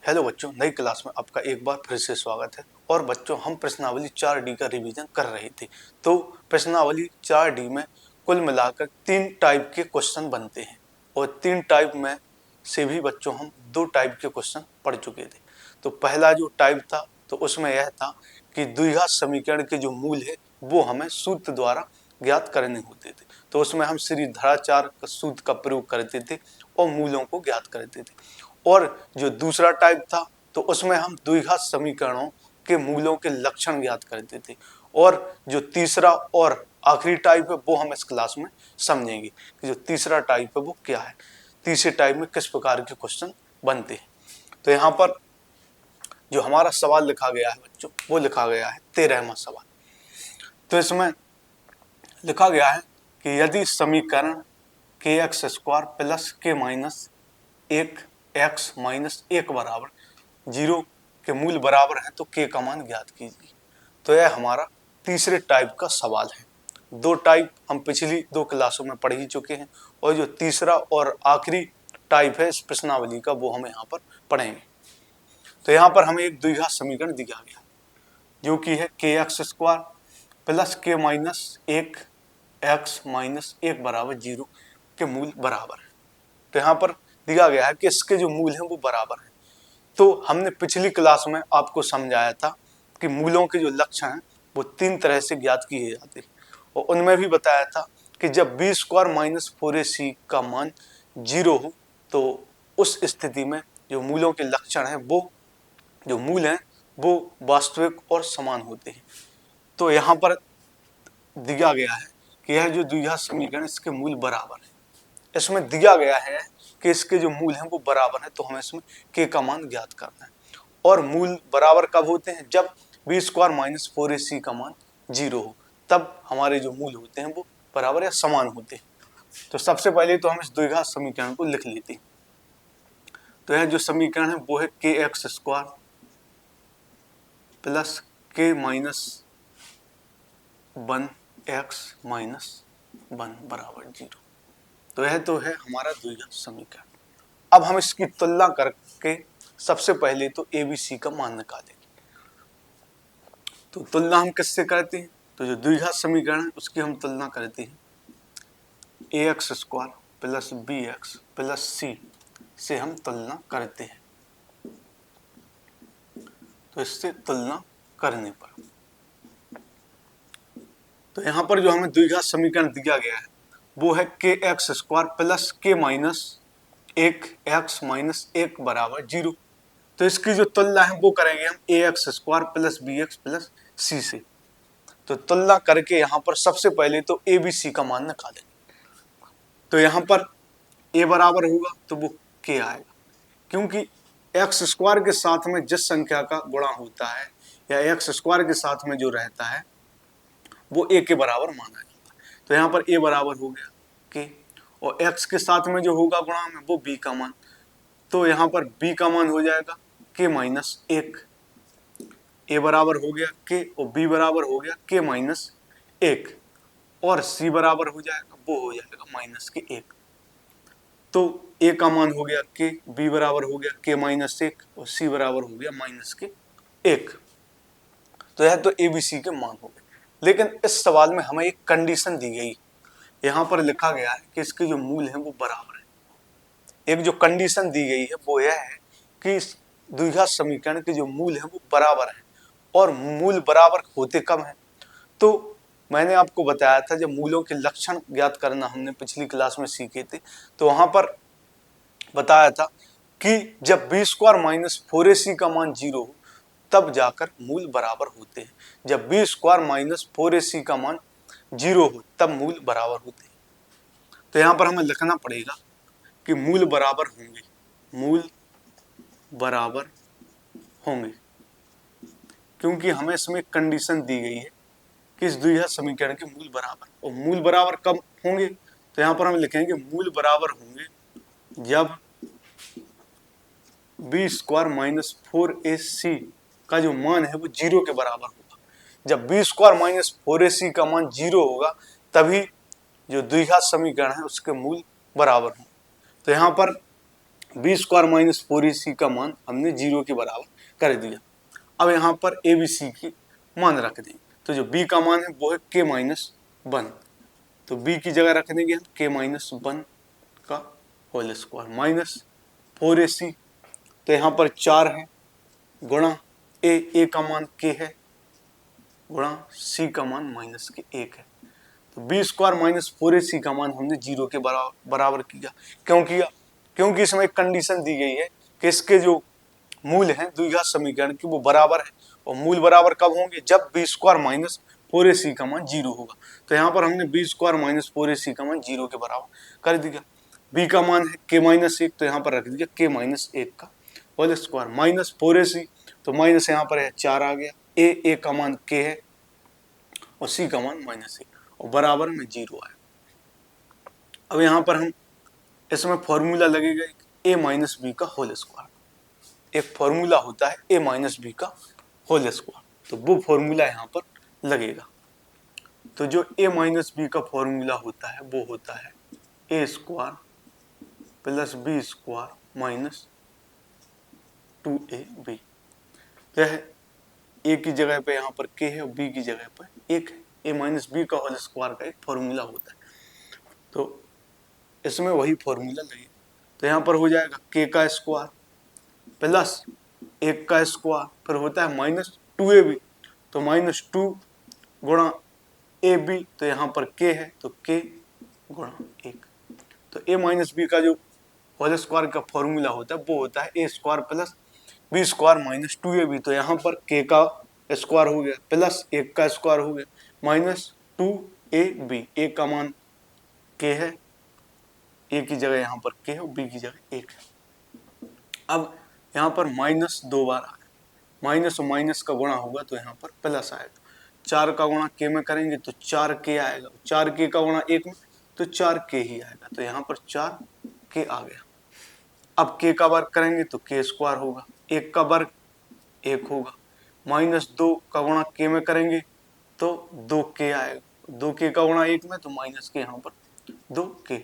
Hello बच्चों, नई class में आपका एक बार फिर से स्वागत है। और बच्चों, हम प्रश्नावली 4D का रिवीजन कर रहे थे। तो प्रश्नावली 4D में कुल मिलाकर 3 टाइप के क्वेश्चन बनते हैं और 3 टाइप में से भी बच्चों हम 2 टाइप के क्वेश्चन पढ़ चुके थे। तो पहला जो टाइप था तो उसमें यह था कि द्विघात समीकरण के जो मूल है वो हमें सूत्र द्वारा ज्ञात करने होते थे। तो उसमें हम श्रीधराचार्य का सूत्र का प्रयोग करते थे और मूलों को ज्ञात करते थे। और जो दूसरा टाइप था तो उसमें हम द्विघात समीकरणों के मूलों के लक्षण ज्ञात करते थे। और जो तीसरा और आखिरी टाइप है वो हम इस क्लास में समझेंगे कि जो तीसरा टाइप है वो क्या है, तीसरे टाइप में किस प्रकार के क्वेश्चन बनते हैं। तो यहाँ पर जो हमारा सवाल लिखा गया है बच्चों, वो लिखा गया है 13वां सवाल। तो इसमें लिखा गया है कि यदि समीकरण के एक्स स्क्वायर प्लस के माइनस एक एक्स माइनस एक बराबर 0 के मूल बराबर है तो के का मान ज्ञात कीजिए। तो यह हमारा तीसरे टाइप का सवाल है। 2 टाइप हम पिछली 2 क्लासों में पढ़ ही चुके हैं और जो तीसरा और आखिरी टाइप है इस प्रश्नावली का वो हम यहाँ पर पढ़ेंगे। तो यहाँ पर हमें एक द्विघात समीकरण दिया गया जो कि है के एक्स स्क्वायर प्लस के माइनस एक एक्स माइनस एक बराबर 0 के मूल बराबर है। तो यहाँ पर दिया गया है कि इसके जो मूल हैं वो बराबर हैं। तो हमने पिछली क्लास में आपको समझाया था कि मूलों के जो लक्षण हैं वो 3 तरह से ज्ञात किए जाते हैं और उनमें भी बताया था कि जब बी स्क्वायर माइनस 4ac का मान 0 हो तो उस स्थिति में जो मूलों के लक्षण हैं वो जो मूल हैं वो वास्तविक और समान होते हैं। तो यहाँ पर दिया गया है कि यह जो द्विघात समीकरण इसके मूल बराबर है। इसमें दिया गया है कि इसके जो मूल हैं वो बराबर है, तो हमें इसमें के का मान ज्ञात करना है। और मूल बराबर कब होते हैं? जब बी स्क्वायर माइनस 4ac का मान 0 हो, तब हमारे जो मूल होते हैं वो बराबर या समान होते हैं। तो सबसे पहले तो हम इस द्विघात समीकरण को लिख लेते हैं। तो यह जो समीकरण है वो है के एक्स स्क्वायर प्लस के माइनस 1 एक्स माइनस 1 बराबर 0। तो यह तो है हमारा द्विघात समीकरण। अब हम इसकी तुलना करके सबसे पहले तो ABC का मान निकालेंगे। तो तुलना हम किससे करते हैं? तो जो द्विघात समीकरण है उसकी हम तुलना करते हैं ax square plus bx plus c से हम तुलना करते हैं। तो इससे तुलना करने पर तो यहाँ पर जो हमें द्विघात समीकरण दिया गया है वो है के एक्स स्क्वायर प्लस के माइनस एक एक्स माइनस एक बराबर 0। तो इसकी जो तुलना है वो करेंगे हम a x square plus b x plus c से। तो तुलना करके यहाँ पर सबसे पहले तो ए बी सी का मान निकालेंगे। तो यहाँ पर ए बराबर होगा तो वो के आएगा, क्योंकि एक्स स्क्वायर के साथ में जिस संख्या का गुणा होता है या एक्स स्क्वायर के साथ में जो रहता है वो ए के बराबर माना जाता है। तो यहाँ पर ए बराबर हो गया के, और एक्स के साथ में जो होगा गुणा में वो बी का मान। तो यहाँ पर बी का मान हो जाएगा के माइनस एक। ए बराबर हो गया के और बी बराबर हो गया के माइनस एक, और सी बराबर हो जाएगा वो हो जाएगा माइनस के एक। तो ए का मान हो गया के, बी बराबर हो गया के माइनस एक और सी बराबर हो गया माइनस के एक। तो यह तो ए बी सी के मान हो गए। लेकिन इस सवाल में हमें एक कंडीशन दी गई, यहाँ पर लिखा गया है कि इसके जो मूल हैं वो बराबर है। एक जो कंडीशन दी गई है वो यह है कि इस द्विघात समीकरण के जो मूल हैं वो बराबर है। और मूल बराबर होते कब हैं? तो मैंने आपको बताया था जब मूलों के लक्षण ज्ञात करना हमने पिछली क्लास में सीखे थे, तो वहां पर बताया था कि जब बी स्क्वायर माइनस 4ac का मान 0 हो तब जाकर मूल बराबर होते हैं। जब बी स्क्वायर माइनस 4ac का मान 0 हो तब मूल बराबर होते हैं। तो यहाँ पर हमें लिखना पड़ेगा कि मूल बराबर होंगे, मूल बराबर होंगे, क्योंकि हमें इसमें कंडीशन दी गई है कि इस द्विघात समीकरण के मूल बराबर। और मूल बराबर कब होंगे? तो यहाँ पर हम लिखेंगे मूल बराबर होंगे जब बी स्क्वायर माइनस 4ac का जो मान है वो 0 के बराबर होगा। जब बी स्क्वायर माइनस 4ac का मान 0 होगा तभी जो द्विघात समीकरण है उसके मूल बराबर हों। तो यहाँ पर बी स्क्वायर माइनस 4ac का मान हमने 0 के बराबर कर दिया। अब यहाँ पर ए बी सी की मान रख देंगे, तो जो b का मान है वो है k माइनस 1, तो b की जगह रख देंगे हम k माइनस 1 का होल स्क्वायर माइनस 4ac, तो यहाँ पर 4 है गुणा a का मान k है गुणा c का मान माइनस के 1 है, तो बी स्क्वायर माइनस 4ac का मान हमने 0 के बराबर किया। क्योंकि इसमें एक कंडीशन दी गई है कि इसके जो मूल हैं द्विघात समीकरण की वो बराबर है, और मूल बराबर कब होंगे, जब बी स्क्वायर माइनस 4ac का मान 0 होगा। तो यहाँ पर हमने बी स्क्वायर माइनस 4ac का मान 0 के बराबर कर दिया। b का मान है k माइनस 1, तो यहाँ पर रख दिया k माइनस 1 का होल स्क्वायर माइनस 4ac, तो माइनस यहाँ पर है 4 आ गया, a का मान k है और c का मान माइनस 1 और बराबर में 0 आया। अब यहाँ पर हम इसमें फॉर्मूला लगेगा a माइनस बी का होल स्क्वायर, एक फॉर्मूला होता है a माइनस बी का होल स्क्वायर, तो वो फॉर्मूला यहाँ पर लगेगा। तो जो a माइनस बी का फॉर्मूला होता है वो होता है a square plus b square minus 2ab। तो यह a की जगह पे यहाँ पर k है और b की जगह पर 1 है। a माइनस बी का होल स्क्वायर का एक फॉर्मूला होता है, तो इसमें वही फॉर्मूला लगेगा। तो यहाँ पर हो जाएगा k का स्क्वायर प्लस 1 का स्क्वायर, फिर होता है माइनस 2ab, तो माइनस 2 गुणा ab, तो यहाँ पर k है तो k गुणा 1। तो a माइनस बी का जो होल स्क्वायर का फॉर्मूला होता है वो होता है a square plus b square minus 2ab, तो यहाँ पर k का स्क्वायर हो गया प्लस 1 का स्क्वायर हो गया माइनस 2ab, a का मान k है, a की जगह यहाँ पर k है और b की जगह 1 है। अब यहाँ पर माइनस 2 बार आया, माइनस और माइनस का गुणा होगा तो यहाँ पर प्लस आएगा, 4 का गुणा k में करेंगे तो 4k आएगा, 4k का गुणा 1 में तो 4k ही आएगा, तो यहाँ पर 4k आ गया। अब k का वर्ग करेंगे तो k स्क्वायर होगा, 1 का वर्ग 1 होगा, माइनस 2 का गुणा k में करेंगे तो 2k आएगा, 2k का गुणा 1 में तो माइनस के यहाँ पर 2k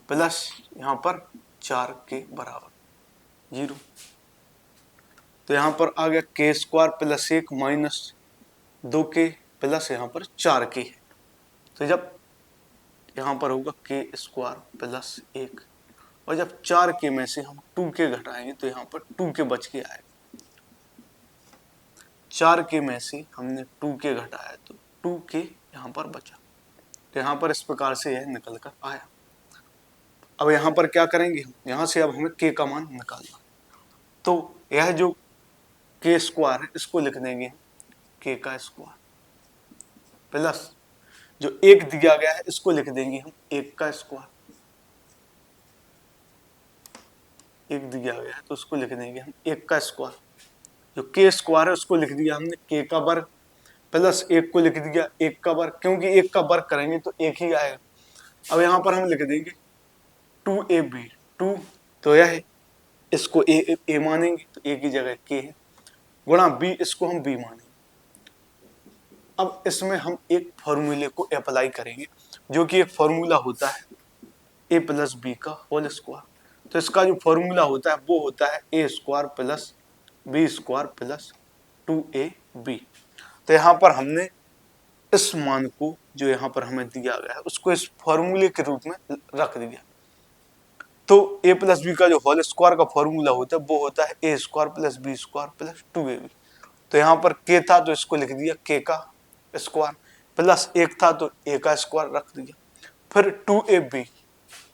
प्लस यहाँ पर 4k बराबर 0, तो यहाँ पर आ गया k square plus 1 minus 2k plus यहाँ पर 4k है। तो जब यहाँ पर होगा k स्क्वायर प्लस 1 और जब 4k में से हम 2k घटाएंगे तो यहाँ पर 2k बच के आएगा, 4k में से हमने 2k घटाया तो 2k यहाँ पर बचा, तो यहाँ पर इस प्रकार से यह निकल कर आया। अब यहाँ पर क्या करेंगे हम, यहाँ से अब हमें k का मान निकालना, तो यह जो k स्क्वायर है इसको लिख देंगे k का स्क्वायर प्लस जो 1 दिया गया है इसको लिख देंगे हम 1 का स्क्वायर, 1 दिया गया है तो उसको लिख देंगे हम 1 का स्क्वायर, जो k स्क्वायर है उसको लिख दिया हमने k का वर्ग प्लस 1 को लिख दिया 1 का वर्ग, क्योंकि 1 का वर्ग करेंगे तो 1 ही आएगा। अब यहाँ पर हम लिख देंगे 2ab, 2 तो यह है, इसको a मानेंगे तो a की जगह k है गुणा b, इसको हम b मानेंगे। अब इसमें हम एक फॉर्मूले को अप्लाई करेंगे जो कि एक फॉर्मूला होता है a प्लस बी का होल स्क्वायर, तो इसका जो फॉर्मूला होता है वो होता है a square plus b square plus 2ab। तो यहाँ पर हमने इस मान को जो यहाँ पर हमें दिया गया है उसको इस फॉर्मूले के रूप में रख दिया। तो a प्लस बी का जो होल स्क्वायर का फॉर्मूला होता है वो होता है a square plus b square plus 2ab। तो यहाँ पर k था तो इसको लिख दिया k का स्क्वायर, प्लस 1 था तो a का स्क्वायर रख दिया, फिर 2ab,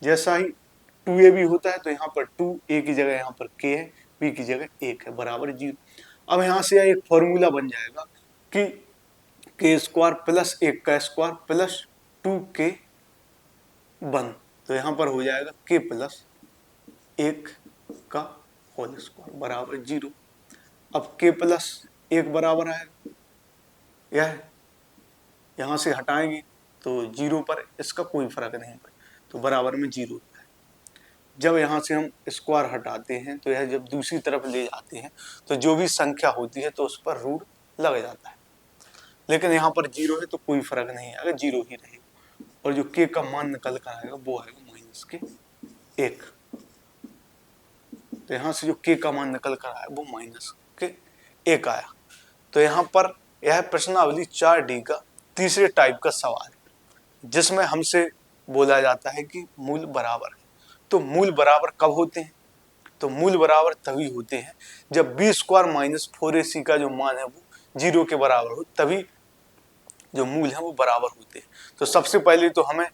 जैसा ही 2ab होता है तो यहाँ पर 2 a की जगह यहाँ पर k है, b की जगह 1 है बराबर 0। अब यहाँ से एक फॉर्मूला बन जाएगा कि k स्क्वायर प्लस 1 का स्क्वायर प्लस 2k 1, तो यहाँ पर हो जाएगा k प्लस 1 का होल स्क्वायर बराबर 0। अब k प्लस 1 बराबर आएगा, यह यहाँ से हटाएंगे तो 0 पर इसका कोई फर्क नहीं पड़े, तो बराबर में 0 होता है। जब यहाँ से हम स्क्वायर हटाते हैं तो यह जब दूसरी तरफ ले जाते हैं तो जो भी संख्या होती है तो उस पर रूट लग जाता है, लेकिन यहाँ पर 0 है तो कोई फर्क नहीं आएगा, 0 ही रहेगा, और जो k का मान निकल कर आएगा वो आएगा माइनस के 1। 1। तो यहां से जो k का मान निकल कर आया वो माइनस के 1 आया। तो यहाँ पर यह प्रश्नावली 4D का तीसरे टाइप का सवाल है, जिसमें हमसे बोला जाता है कि मूल बराबर है। तो मूल बराबर कब होते हैं? तो मूल बराबर तभी होते हैं जब b स्क्वायर माइनस 4ac का जो मान है वो 0 के बराबर हो, तभी जो मूल है वो बराबर होते हैं। तो सबसे पहले तो हमें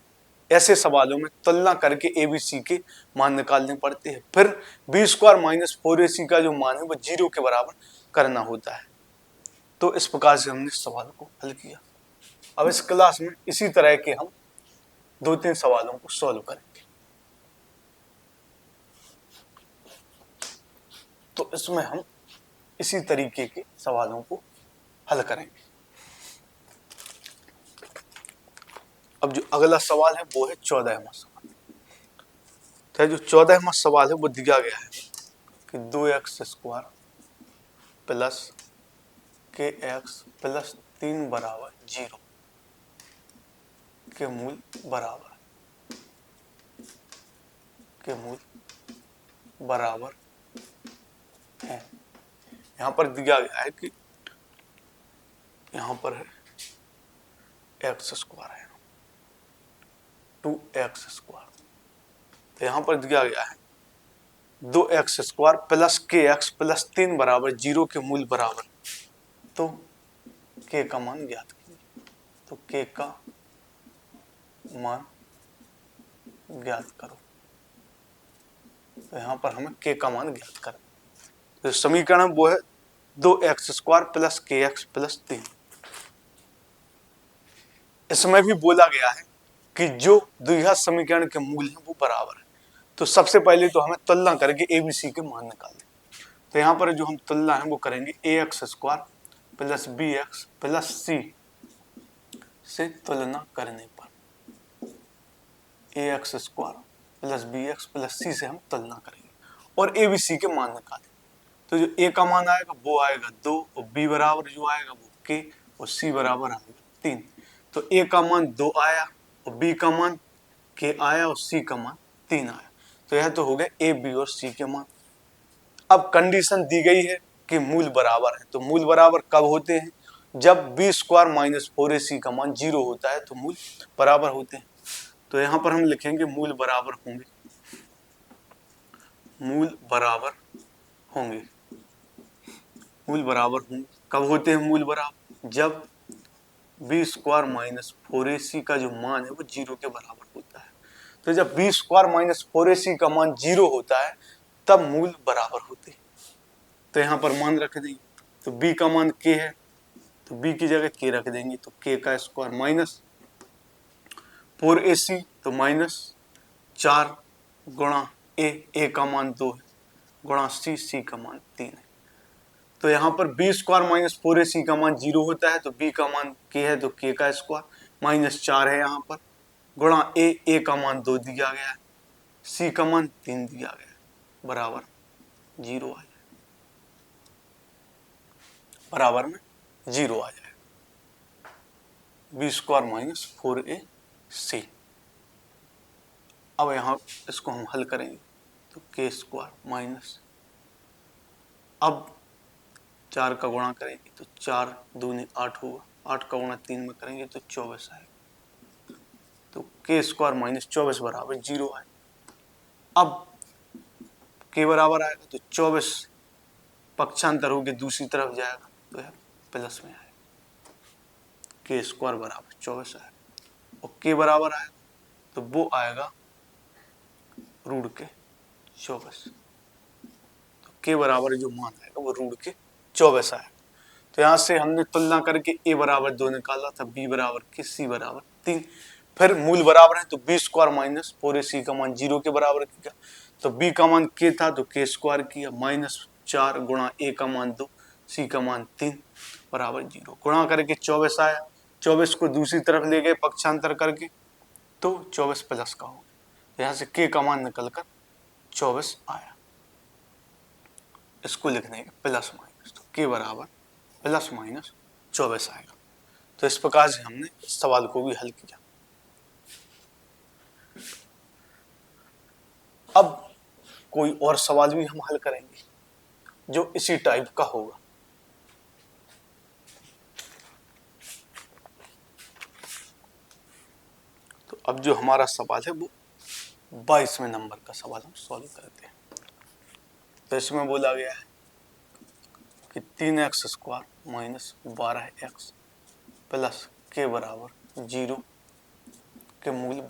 ऐसे सवालों में तुलना करके ABC के मान निकालने पड़ते हैं, फिर b स्क्वायर माइनस 4ac का जो मान है वो 0 के बराबर करना होता है। तो इस प्रकार से हमने सवाल को हल किया। अब इस क्लास में इसी तरह के हम 2-3 सवालों को सॉल्व करेंगे। तो इसमें हम इसी तरीके के सवालों को हल करेंगे। अब जो अगला सवाल है वो है 14वां सवाल। तो जो 14वां सवाल है वो दिया गया है कि 2x square plus kx plus 3 बराबर 0 के मूल बराबर है। यहाँ पर दिया गया है कि यहाँ पर है x स्क्वायर है 2x स्क्वायर। तो यहाँ पर दिया गया है 2x square plus kx plus 3 बराबर 0 के मूल बराबर। तो k का मान ज्ञात कीजिए। तो k का मान ज्ञात करो। तो यहाँ पर हमें k का मान ज्ञात करना। तो समीकरण वो है 2x square plus kx plus 3। इसमें भी बोला गया है कि जो द्विघात समीकरण के मूल हैं वो बराबर है। तो सबसे पहले तो हमें तुलना करके ABC के मान निकालने। तो यहाँ पर जो हम तुलना है वो करेंगे ax square plus bx plus c से तुलना करने पर ax square plus bx plus c से हम तुलना करेंगे और ABC के मान निकालेंगे। तो जो a का मान आएगा वो आएगा 2 और b बराबर जो आएगा वो k और c बराबर आएगा 3। तो a का मान 2 आया और b का मान k आया और c का मान 3 आया। तो यह तो हो गया a, b और c के मान। अब कंडीशन दी गई है कि मूल बराबर है। तो मूल बराबर कब होते हैं? जब b स्क्वायर माइनस 4ac का मान 0 होता है तो मूल बराबर होते हैं। तो यहाँ पर हम लिखेंगे मूल बराबर होंगे। मूल बराबर होंगे कब होते हैं मूल बराबर? जब b स्क्वायर माइनस 4ac का जो मान है वो 0 के बराबर होता है। तो जब b स्क्वायर माइनस 4ac का मान 0 होता है तब मूल बराबर होते हैं। तो यहाँ पर मान रख देंगे। तो b का मान k है तो b की जगह k रख देंगे। तो k का स्क्वायर माइनस 4ac तो माइनस 4 गुणा a का मान 2 है गुणा c का मान 3 है। तो यहाँ पर b स्क्वायर माइनस 4ac का मान 0 होता है तो b का मान k है तो k का स्क्वायर माइनस 4 है यहाँ पर गुणा a का मान 2 दिया गया है c का मान 3 दिया गया है बराबर 0 आ जाए बराबर में 0 आ जाए b स्क्वायर माइनस 4ac। अब यहाँ इसको हम हल करेंगे तो k स्क्वायर माइनस अब 4 का गुणा करेंगे तो 4 दूनी 8 होगा 8 का गुणा 3 में करेंगे तो 24 आएगा। तो k स्क्वायर माइनस 24 बराबर 0 आए। अब k बराबर आएगा तो 24 पक्षांतर होकर दूसरी तरफ जाएगा तो यह प्लस में आएगा k स्क्वायर बराबर 24 आएगा और k बराबर आएगा तो वो आएगा रूट के 24। तो k बराबर जो मान आएगा वो रूट के 24 आएगा। तो यहाँ से हमने तुलना करके a बराबर 2 निकाला था b बराबर के c बराबर 3। फिर मूल बराबर है तो b स्क्वायर माइनस 4ac का मान 0 के बराबर किया। तो b का मान k था तो k स्क्वायर किया माइनस 4 गुणा a का मान 2 c का मान 3 बराबर 0 गुणा करके 24 आया। 24 को दूसरी तरफ ले गए पक्षांतर करके तो 24 प्लस का हो गया। तो यहाँ से k का मान निकल कर 24 आया। इसको लिखने के प्लस माइनस तो k बराबर प्लस माइनस 24 आएगा। तो इस प्रकार से हमने इस सवाल को भी हल किया। अब कोई और सवाल भी हम हल करेंगे जो इसी टाइप का होगा। तो अब जो हमारा सवाल है वो 22वें नंबर का सवाल हम सॉल्व करते हैं। तो इसमें बोला गया है कि 3x² माइनस 12x प्लस के बराबर 0 के मूल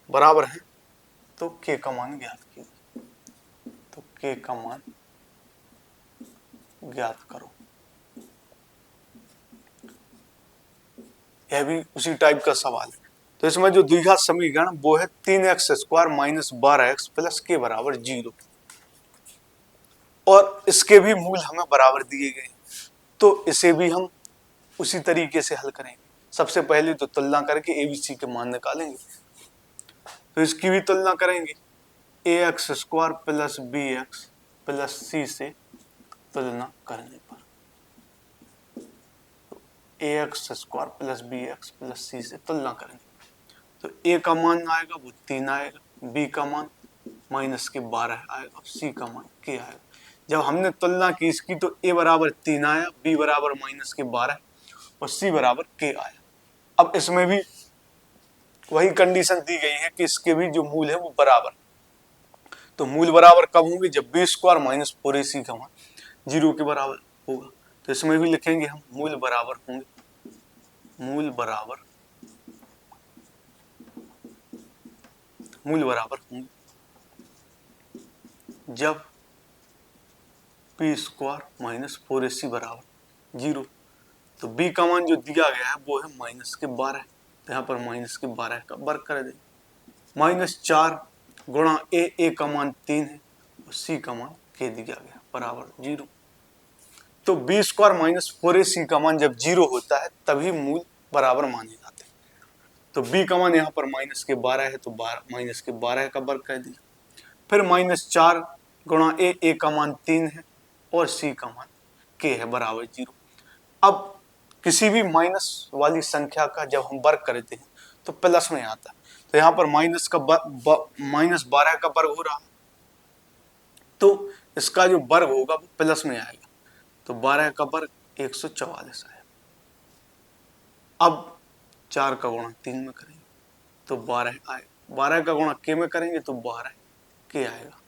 बराबर है। तो के का मान ज्ञात कीजिए। तो के का मान ज्ञात करो। यह भी उसी टाइप का सवाल है। तो इसमें जो द्विघात समीकरण वो है 3x² माइनस 12x प्लस के बराबर 0 और इसके भी मूल हमें बराबर दिए गए। तो इसे भी हम उसी तरीके से हल करेंगे। सबसे पहले तो तुलना करके ABC के मान निकालेंगे। तो इसकी भी तुलना करेंगे। ax² plus bx plus c से तुलना करने पर ax² plus bx plus c से तुलना करेंगे तो a का मान आएगा वो 3 आएगा, b का मान माइनस के 12 आएगा, c का मान k आएगा। जब हमने तुलना की इसकी तो a बराबर 3 आया, b बराबर माइनस के 12 और c बराबर k आया। अब इसमें भी वही कंडीशन दी गई है कि इसके भी जो मूल है वो बराबर। तो मूल बराबर कब होंगे? जब b² माइनस 4ac का मान 0 के बराबर होगा। तो इसमें भी लिखेंगे हम मूल बराबर होंगे जब b² माइनस 4ac बराबर 0। तो b का मान जो दिया गया है वो है माइनस के 12। तो यहाँ पर माइनस के 12 का वर्ग कर देंगे। -4 गुणा a का मान 3 है और c का मान k दिया गया बराबर 0। तो b² माइनस 4ac का मान जब 0 होता है तभी मूल बराबर माने जाते हैं। तो b का मान यहाँ पर माइनस के 12 है तो माइनस के 12 का वर्ग कर दिया। फिर -4 गुणा a का मान 3 है और c का मान k है बराबर 0। अब किसी भी माइनस वाली संख्या का जब हम वर्ग करते हैं तो प्लस में आता है। तो यहाँ पर -12 का वर्ग हो रहा है तो इसका जो वर्ग होगा वो प्लस में आएगा। तो 12 का वर्ग 144 आएगा। अब 4 का गुणा 3 में करेंगे तो 12 आएगा। 12 का गुणा k में करेंगे तो 12 k आएगा।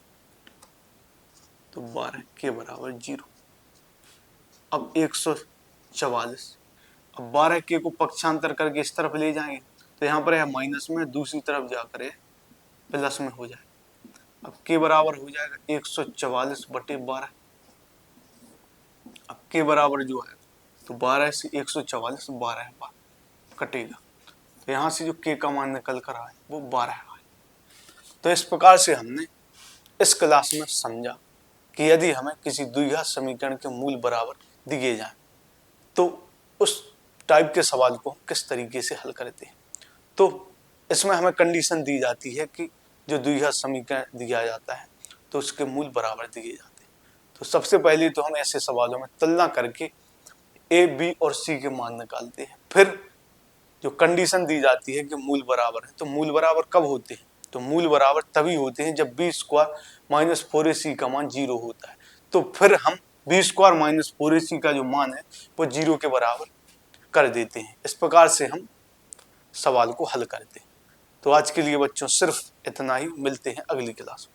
तो 12 के बराबर 0। अब 144। अब 12 के को पक्षांतर करके इस तरफ ले जाएंगे तो यहाँ पर है माइनस में, दूसरी तरफ जाकर प्लस में हो जाएगा। अब के बराबर हो जाएगा 144/12। अब के बराबर जो है तो 12 से 144 12 कटेगा। तो यहाँ से जो के का मान निकल कर आए वो 12 आए। तो इस प्रकार से हमने इस क्लास में समझा कि यदि हमें किसी द्विघात समीकरण के मूल बराबर दिए जाएं तो उस टाइप के सवाल को किस तरीके से हल करते हैं। तो इसमें हमें कंडीशन दी जाती है कि जो द्विघात समीकरण दिया जाता है तो उसके मूल बराबर दिए जाते हैं। तो सबसे पहले तो हम ऐसे सवालों में तुलना करके a, b और c के मान निकालते हैं। फिर जो कंडीशन दी जाती है कि मूल बराबर है तो मूल बराबर कब होते हैं? तो मूल बराबर तभी होते हैं जब b² माइनस 4ac का मान 0 होता है। तो फिर हम b² माइनस 4ac का जो मान है वो 0 के बराबर कर देते हैं। इस प्रकार से हम सवाल को हल करते हैं। तो आज के लिए बच्चों सिर्फ इतना ही। मिलते हैं अगली क्लास में।